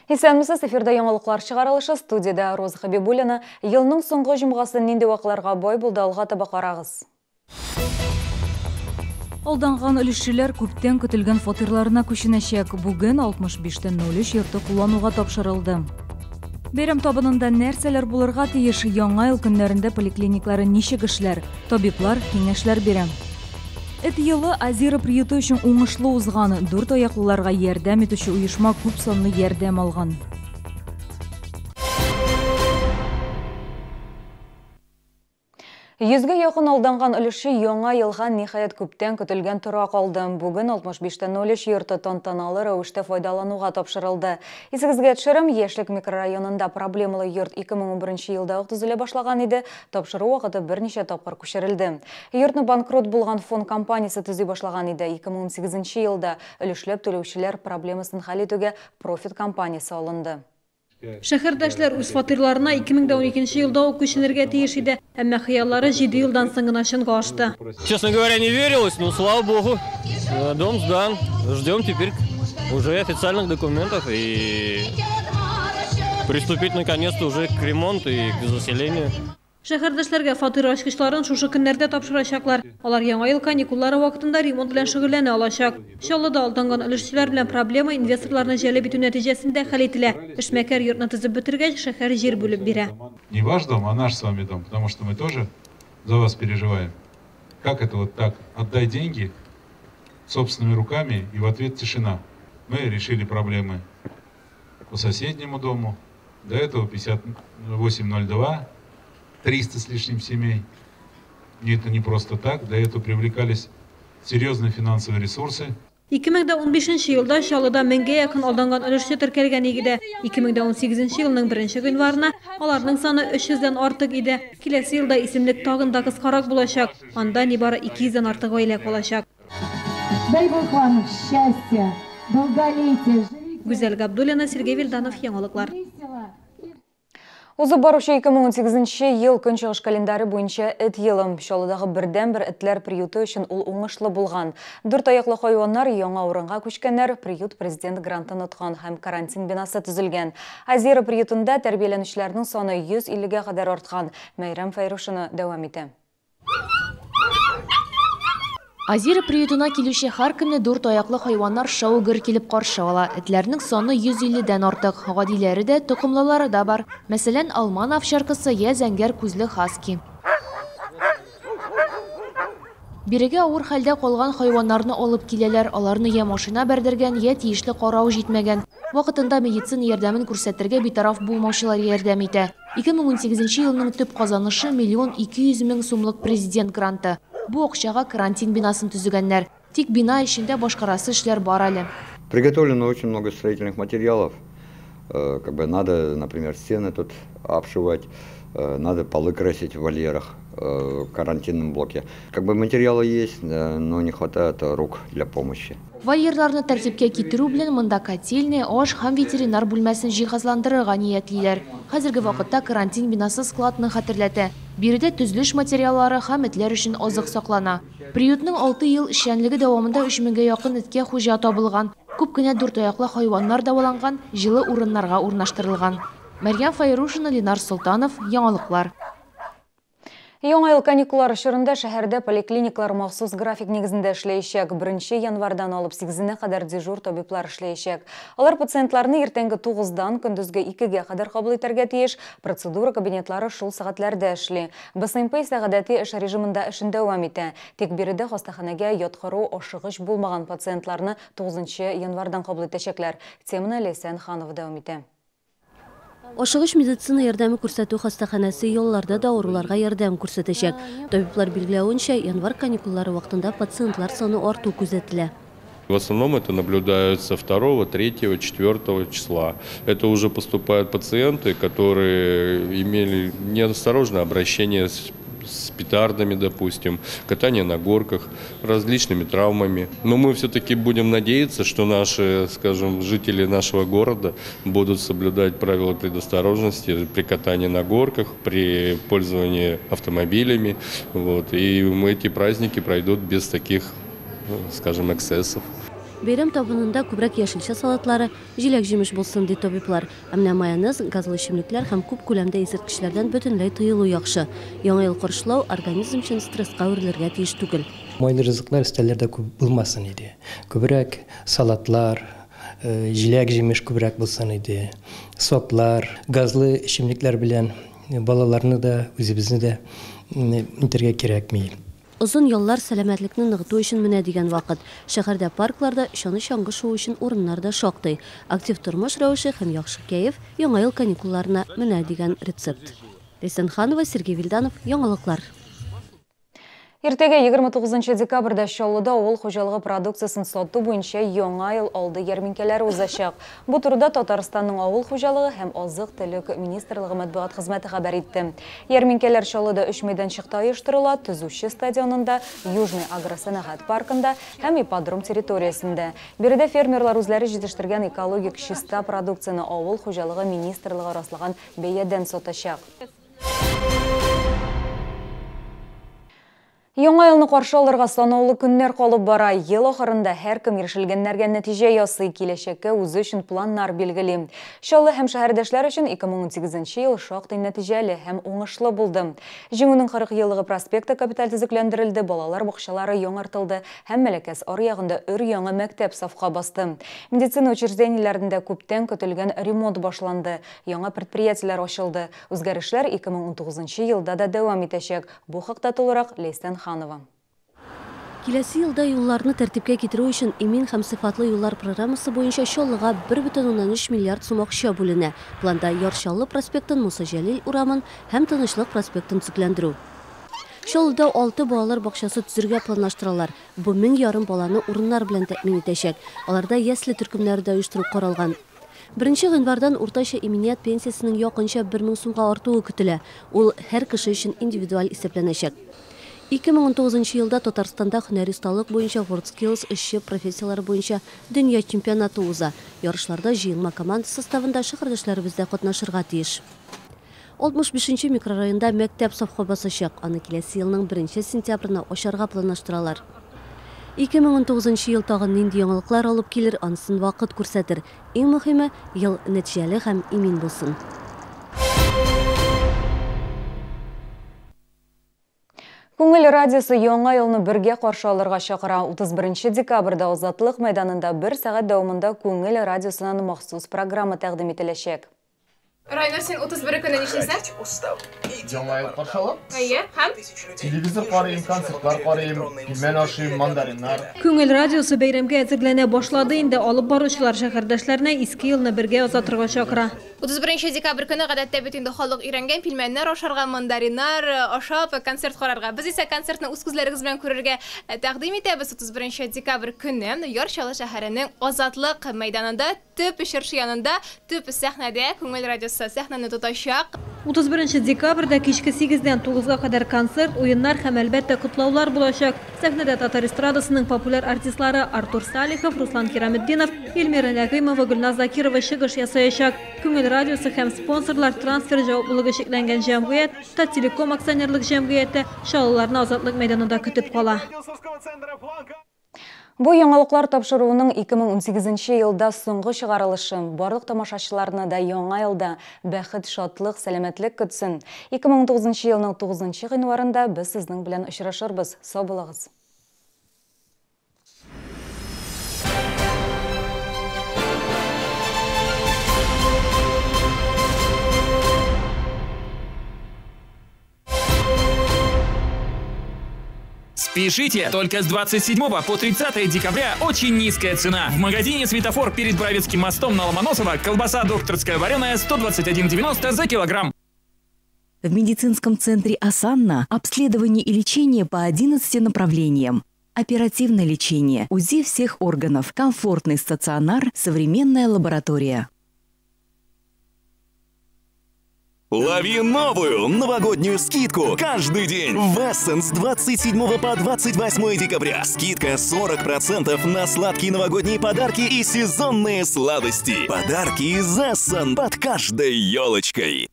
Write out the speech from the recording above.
Исәнмісіз, эфирда яңалықлар шығарылышы, студияда Роза Хабибуллина. Елінің соңғы жұмғасын ненде вақыларға бой болды, алға таба қарағыз. Алданған үлішшілер көптен күтілген фатирларына көшінешек. Бүгін 65-03 ерті құлануға тапшырылды. Берем табынында нәрселер бұлырға тиеш яңа ел күнлерінде поликлиниклары нишек ішлер, табиплар кеңешлер берем. Эт елы Азира приюты үшін оңышлы узғаны, дүрт аяқлыларға ярдәм етуші ұйышма көп санлы ярдәм алған. Yüzге яқын алданған үліші яңа елға нихаят көптен күтілген тұра қалды. Бүгін 65-03 ерті тантаналы рәуішті файдалануға тапшырылды. Есігізге түшірім, Ешлік микрорайонында проблемалы йорт 2011 елда түзіле башлаған еді, тапшыру уақыты бірнеше тапқыр көшірілді. Йортны банкрот болған фон компаниясы түзі башлаған еді. 2018 елда үлішлеп төлеушілер проблемасын хал етуге профит компаниясы алынды. Шәһәрдәшләр үз фатирларына 2012 елда көченергә тиеш иде, әмма хыяллары 7 елдан соң гына чынга ашты. Честно говоря, не верилось, но слава богу, дом сдан. Ждем теперь уже официальных документов и приступить наконец-то уже к ремонту и к заселению. Шәһәрдәшләргә фатир ачкычларын шушы көннәрдә тапшырачаклар. Алар яңа ел каникуллары вакытында ремонт белән шөгыльләнә алачак. Чаллыда алданған өлешчеләр белән проблема инвесторларны җәлеп итү нәтиҗәсендә хәл ителә. Эшмәкәр йортны төзеп бетергәч, шәһәр җир бүлеп бирә. Не ваш дом, а наш с вами дом, потому что мы тоже за вас переживаем. Как это вот так? Отдай деньги собственными руками и в ответ тишина. Мы решили проблемы по соседнему дому. До этого 5802. 300 с лишним семей. И это не просто так, для этого привлекались серьезные финансовые ресурсы. 2015 елда Чаллыда 1000-гә якын алданған өлешче теркәлгән иде. 2018 елның 1 гыйнварына аларның саны 300-дән артык иде. Киләсе елда исемлек тагын да кыскарак булачак. Анда нибары 200-дән артык гаилә калачак. Дай Бог вам счастья, долголетия. Гүзәл Габдуллина, Сергей Вильданов, яңалыклар. Узы барушы 2018 ел көнчыгыш календаре буенча эт елым. Чаллыдагы бердән-бер этләр приюты өчен ул уңышлы булган. 4 аяклы хайваннар яңа урынга күчкәннәр, приют президент грантын откан һәм карантин бинасы төзелгән. Азира приютында тәрбияләнүчеләрнең саны 150-гә кадәр арткан. Мәйрәм Файрушина дәвам итә. Азира приютына килүче һәр көнне 4 аяклы хайваннар шау-гөр килеп каршы ала. Этләрнең саны 150-дән артык. Гадиләре дә, тукымлылары да бар. Мәсәлән, алман овчаркасы я зәңгәр күзле хаски. Бирегә авыр хәлдә калган хайваннарны алып киләләр. Аларны я машина бәрдергән, я тиешле карау җитмәгән. Вакытында медицина ярдәмен күрсәтергә битараф булмаучылар ярдәм итә. 2018 елның төп казанышы 1 200 000 сумлык президент гранты. Бу акчага карантин бинасын төзегәннәр. Тик бина эчендә башкарасы эшләр бар әле. Приготовлено очень много строительных материалов. Надо, например, стены тут обшивать, надо полы красить в вольерах, в карантинном блоке. Материалы есть, но не хватает рук для помощи. Вольерларны тәртипкә китерү белән монда котельная, аш һәм ветеринар бүлмәсен җиһазландырырга ниятлиләр. Хәзерге вакытта карантин бинасы складны хәтерләтә. Биредә төзелеш материаллары һәм этләр өчен азык саклана. Приютның 6 ел эшчәнлеге дәвамында 3000-гә якын эткә хуҗа табылган. Күп кенә 4 аяклы хайваннар дәваланган, җылы урыннарга урнаштырылган. Мәрьям Файрушина, Ленар Солтанов, яңалыклар. Яңа ел каникуллары чорында шәһәрдә поликлиниклар махсус график нигезендә эшләячәк. 1 январдан алып 8-нә кадәр дежур табиблар эшләячәк. Алар пациентларны иртәнге 9-дан көндезге 2-гә кадәр кабул итәргә тиеш. Процедура кабинетлары шул сәгатьләрдә эшли. БСМП исә гадәти эш режимында эшен дәвам итә. Тик биредә хастаханәгә яткыру ашыгыч булмаган пациентларны 9 январдан кабул итәчәкләр. Теманы Ләйсән Ханов дәвам итә. Ашыгыч медицина ярдәме күрсәтү хастаханәсе ялларда да авыруларга ярдәм күрсәтәчәк. Табиблар билгеләвенчә, январь каникуллары вакытында пациентлар саны арту күзәтелә. В основном это наблюдается 2, 3, 4 числа. Это уже поступают пациенты, которые имели неосторожное обращение с петардами, допустим, катание на горках, различными травмами. Но мы все-таки будем надеяться, что наши, скажем, жители нашего города будут соблюдать правила предосторожности при катании на горках, при пользовании автомобилями. И эти праздники пройдут без таких, скажем, эксцессов. Бәйрәм табынында күбрәк яшелчә салатлары, җиләк-җимеш булсын ди табиблар. Әмма майонез, газлы эчемлекләр һәм күп күләмдә исерткечләрдән бөтенләй тыелу яхшы. Яңа ел каршылау организм өчен стресска үрелергә тиеш түгел. Майлы ризыклар өстәлләрдә күп булмасын иде. Күбрәк салатлар, җиләк-җимеш күбрәк булсын иде. Соклар, газлы эчемлекләр белән балаларны да, үзебезне дә итәргә кирәкми. Озын яллар сәламәтлекне ныгыту өчен менә дигән вакыт. Шәһәрдә паркларда чаны чаңгы шуу өчен урыннар да шактый. Актив тормыш рәвеше һәм яхшы кәеф яңа ел каникулларына менә дигән рецепт. Лейсан Ханова, Сергей Вильданов, яңалыклар. Иртеге 29 декабрда Чаллыда ауыл хуҗалыгы продукциясын сату буенча яңа ел алды ярминкәләре узачак. Бу турыда Татарстанның авыл хуҗалыгы һәм азык-төлек министрлыгы матбугат хезмәте хәбәр итте. Ярминкәләр Чаллыда 3 мәйданчыкта оештырыла, Төзүче стадионында, Южный агросәнәгать паркында һәм ипподром территориясендә. Биредә фермерлар үзләре җитештергән экологик чиста продукцияны авыл хуҗалыгы министрлыгы раслаган бәядән сатачак. Яңа елны каршы алырга санаулы көннәр калып бара. Ел ахырында һәркем ирешелгәннәргә нәтиҗә ясый, киләчәккә үзе өчен планнар билгели. Чаллы һәм шәһәрдәшләр өчен 2018 ел шактый нәтиҗәле һәм уңышлы булды. Җиңүнең 40 еллыгы проспекты капиталь төзекләндерелде, балалар бакчалары яңартылды һәм Мәләкәс аръягында өр-яңа мәктәп сафка басты. Медицина учреждениеләрендә күптән көтелгән ремонт башланды. Яңа предприятиеләр ачылды. Үзгәрешләр 2019 елда да дәвам итәчәк. Бу хакта тулырак Лейсан Ханова. Киләсе елда юлларны тәртипкә китерү өчен имин һәм сыйфатлы юллар программасы буенча Чаллыга 1,3 миллиард сум акча бүленә. Планда Ярчаллы проспектын, Муса Җәлил урамын һәм Тынычлык проспектын төзекләндерү. Чаллыда 6 балалар бакчасы төзергә планлаштыралар. Бу 1,5 баланы урыннар белән тәэмин итәчәк. Аларда ясли төркемнәре дә оештыру каралган. 1 январьдан уртача иминiyat пенсиясенең якынча 1000 сумга артуы көтелә. Ул һәр кеше өчен индивидуаль исәпләнәчәк. 2019 елда Татарстанда һөнәри осталык буенча WorldSkills эшче профессиялары буенча дөнья чемпионаты уза. Ярышларда җыелма команда составында шәһәрдәшләребез дә катнашырга тиеш. 65-нче микрорайонда мәктәп сафка басачак. Аны киләсе елның 1 сентябрына ачарга планлаштыралар. 2019 ел тагын нинди яңалыклар алып килер, анысын вакыт күрсәтер. Иң мөһиме, ел нәтиҗәле һәм имин булсын. Күңел радиосы яңа елны бергә каршы алырга чакыра. 31 декабрда Азатлык мәйданында 1 сәгать дәвамында Күңел радиосынан махсус программа тәкъдим ителәчәк. Райнер, сен 31 көне нишлисең? Яңа ел каршы алам. Әйе, һәм Телевизор карыйм, концертлар карыйм, пилмән ашыйм, мандариннар. Күңел радиосы бәйрәмгә әзерләнә башлады инде, алып баручылар шәһәрдәшләрне иске елны бергә озатырга чакыра. 31 декабрь көне гадәттә бит инде халык өйрәнгән пилмәннәр ашарга, мандариннар ашап, концерт карарга. Без исә концертны үз күзләрегез белән күрергә тәкъдим итәбез. 31 декабрь көне Ярчаллы шәһәренең Азатлык мәйданында төп эшерче янында, төп сәхнәдә Күңел радиосы сәхнәне тотачак. 31 декабрьдә кичке 8-дән 9-га кадәр концерт, уеннар һәм әлбәттә котлаулар булачак. Сәхнәдә татар эстрадасының популяр артистлары Артур Салихов, Руслан Кираметдинов, Эльмира Нәгыймова, Гөлназ Закирова чыгыш ясаячак. Күңел радиосы һәм спонсорлар трансфер җаваплылыгы шикләнгән җәмгыять, Тателеком акционерлык җәмгыяте Чаллыларны Азатлык мәйданында көтеп кала. Бу яңалыклар тапшыруының 2018 елда соңгы чыгарылышы. Барлык тамашачыларны да яңа елда бәхет, шатлык, сәламәтлек көтсен. 2019 елның 9 гыйнварында без сезнең белән очрашырбыз. Сау булыгыз. Спешите! Только с 27 по 30 декабря очень низкая цена. В магазине «Светофор» перед Бровецким мостом на Ломоносова колбаса докторская вареная 121,90 за килограмм. В медицинском центре «Осанна» обследование и лечение по 11 направлениям. Оперативное лечение, УЗИ всех органов, комфортный стационар, современная лаборатория. Лови новую новогоднюю скидку каждый день в Эссен с 27 по 28 декабря. Скидка 40% на сладкие новогодние подарки и сезонные сладости. Подарки из Эссен под каждой елочкой.